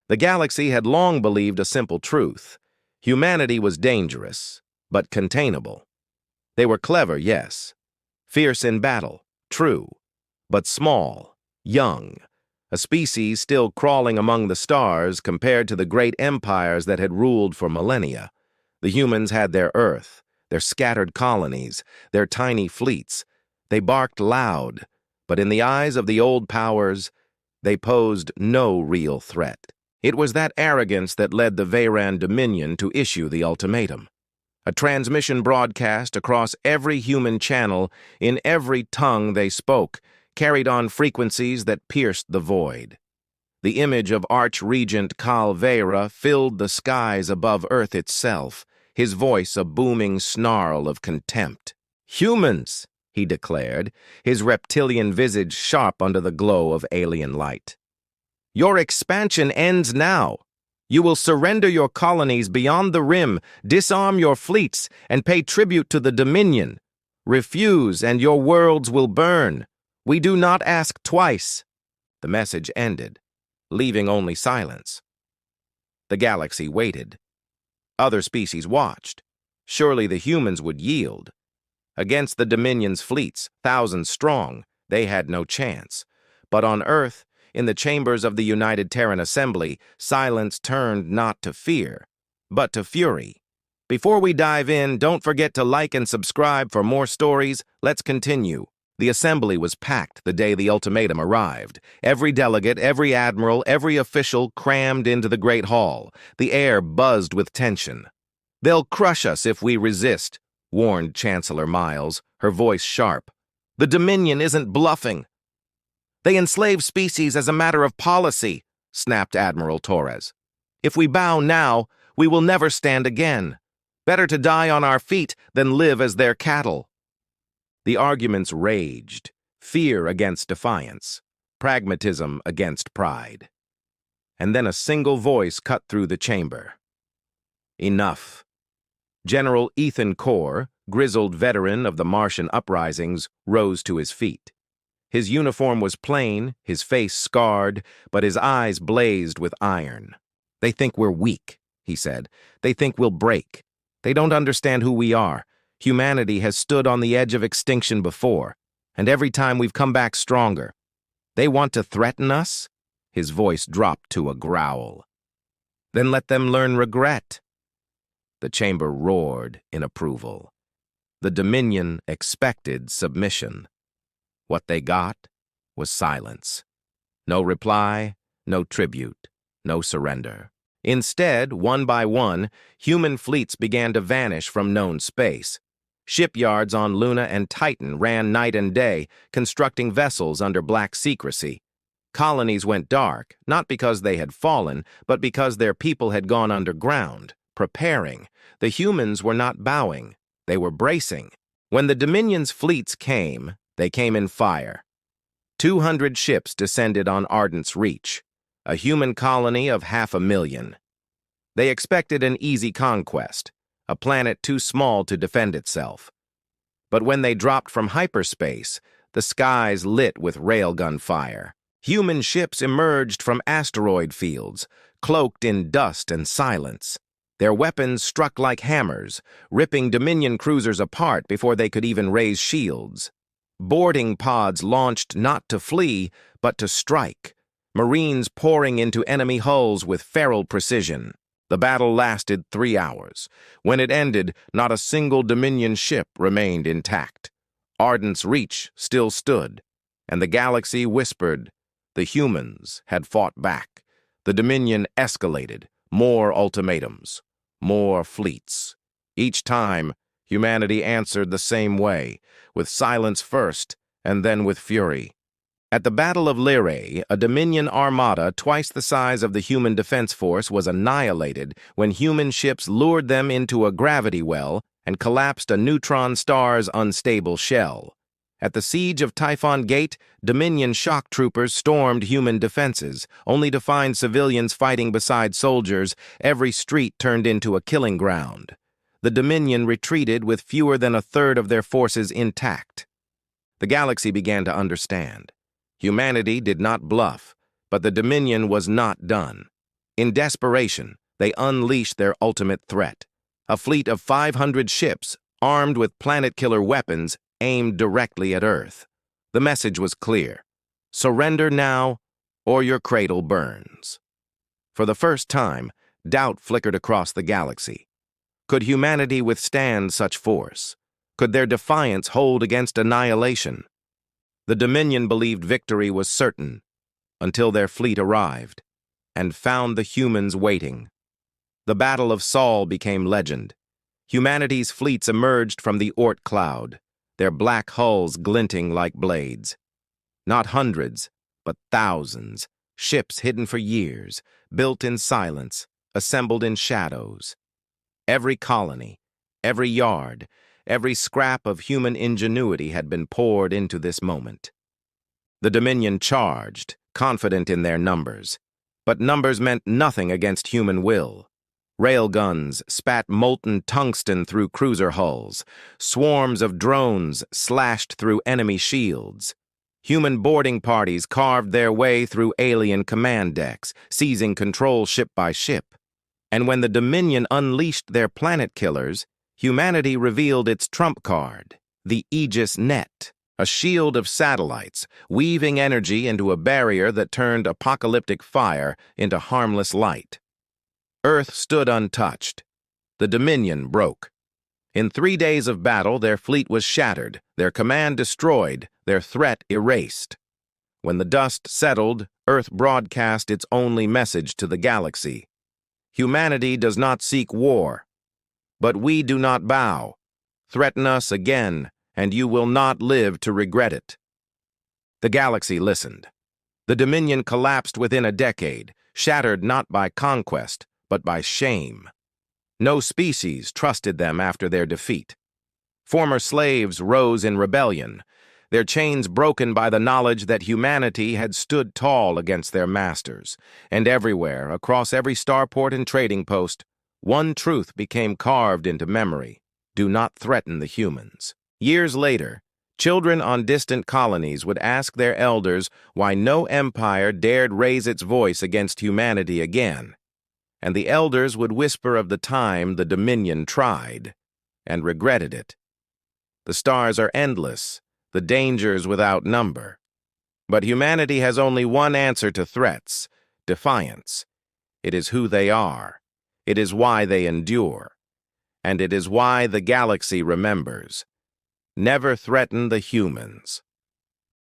The galaxy had long believed a simple truth. Humanity was dangerous, but containable. They were clever, yes. Fierce in battle, true. But small, young. A species still crawling among the stars compared to the great empires that had ruled for millennia. The humans had their Earth, their scattered colonies, their tiny fleets. They barked loud, but in the eyes of the old powers, they posed no real threat. It was that arrogance that led the Veyran Dominion to issue the ultimatum. A transmission broadcast across every human channel, in every tongue they spoke, carried on frequencies that pierced the void. The image of Archregent Kal Veira filled the skies above Earth itself, his voice a booming snarl of contempt. "Humans!" he declared, his reptilian visage sharp under the glow of alien light. "Your expansion ends now. You will surrender your colonies beyond the rim, disarm your fleets, and pay tribute to the Dominion. Refuse, and your worlds will burn. We do not ask twice." The message ended, leaving only silence. The galaxy waited. Other species watched. Surely the humans would yield. Against the Dominion's fleets, thousands strong, they had no chance. But on Earth, in the chambers of the United Terran Assembly, silence turned not to fear, but to fury. Before we dive in, don't forget to like and subscribe for more stories. Let's continue. The assembly was packed the day the ultimatum arrived. Every delegate, every admiral, every official crammed into the Great Hall. The air buzzed with tension. "They'll crush us if we resist," warned Chancellor Miles, her voice sharp. "The Dominion isn't bluffing." "They enslave species as a matter of policy," snapped Admiral Torres. "If we bow now, we will never stand again. Better to die on our feet than live as their cattle." The arguments raged, fear against defiance, pragmatism against pride. And then a single voice cut through the chamber. "Enough." General Ethan Core, grizzled veteran of the Martian uprisings, rose to his feet. His uniform was plain, his face scarred, but his eyes blazed with iron. "They think we're weak," he said. "They think we'll break. They don't understand who we are. Humanity has stood on the edge of extinction before, and every time we've come back stronger. They want to threaten us?" His voice dropped to a growl. "Then let them learn regret." The chamber roared in approval. The Dominion expected submission. What they got was silence. No reply, no tribute, no surrender. Instead, one by one, human fleets began to vanish from known space. Shipyards on Luna and Titan ran night and day, constructing vessels under black secrecy. Colonies went dark, not because they had fallen, but because their people had gone underground, preparing. The humans were not bowing, they were bracing. When the Dominion's fleets came, they came in fire. 200 ships descended on Ardent's Reach, a human colony of 500,000. They expected an easy conquest, a planet too small to defend itself. But when they dropped from hyperspace, the skies lit with railgun fire. Human ships emerged from asteroid fields, cloaked in dust and silence. Their weapons struck like hammers, ripping Dominion cruisers apart before they could even raise shields. Boarding pods launched not to flee, but to strike, Marines pouring into enemy hulls with feral precision. The battle lasted 3 hours. When it ended, not a single Dominion ship remained intact. Ardent's Reach still stood, and the galaxy whispered. The humans had fought back. The Dominion escalated. More ultimatums. More fleets. Each time, humanity answered the same way, with silence first, and then with fury. At the Battle of Lyrae, a Dominion armada twice the size of the human defense force was annihilated when human ships lured them into a gravity well and collapsed a neutron star's unstable shell. At the siege of Typhon Gate, Dominion shock troopers stormed human defenses, only to find civilians fighting beside soldiers. Every street turned into a killing ground. The Dominion retreated with fewer than a third of their forces intact. The galaxy began to understand. Humanity did not bluff, but the Dominion was not done. In desperation, they unleashed their ultimate threat. A fleet of 500 ships, armed with planet-killer weapons, aimed directly at Earth. The message was clear. Surrender now, or your cradle burns. For the first time, doubt flickered across the galaxy. Could humanity withstand such force? Could their defiance hold against annihilation? The Dominion believed victory was certain, until their fleet arrived, and found the humans waiting. The Battle of Sol became legend. Humanity's fleets emerged from the Oort cloud, their black hulls glinting like blades. Not hundreds, but thousands, ships hidden for years, built in silence, assembled in shadows. Every colony, every yard, every scrap of human ingenuity had been poured into this moment. The Dominion charged, confident in their numbers. But numbers meant nothing against human will. Railguns spat molten tungsten through cruiser hulls. Swarms of drones slashed through enemy shields. Human boarding parties carved their way through alien command decks, seizing control ship by ship. And when the Dominion unleashed their planet killers, humanity revealed its trump card, the Aegis Net, a shield of satellites, weaving energy into a barrier that turned apocalyptic fire into harmless light. Earth stood untouched. The Dominion broke. In 3 days of battle, their fleet was shattered, their command destroyed, their threat erased. When the dust settled, Earth broadcast its only message to the galaxy. Humanity does not seek war, but we do not bow. Threaten us again, and you will not live to regret it. The galaxy listened. The Dominion collapsed within a decade, shattered not by conquest, but by shame. No species trusted them after their defeat. Former slaves rose in rebellion, their chains broken by the knowledge that humanity had stood tall against their masters. And everywhere, across every starport and trading post, one truth became carved into memory: do not threaten the humans. Years later, children on distant colonies would ask their elders why no empire dared raise its voice against humanity again. And the elders would whisper of the time the Dominion tried and regretted it. The stars are endless, the dangers without number. But humanity has only one answer to threats: defiance. It is who they are. It is why they endure. And it is why the galaxy remembers. Never threaten the humans.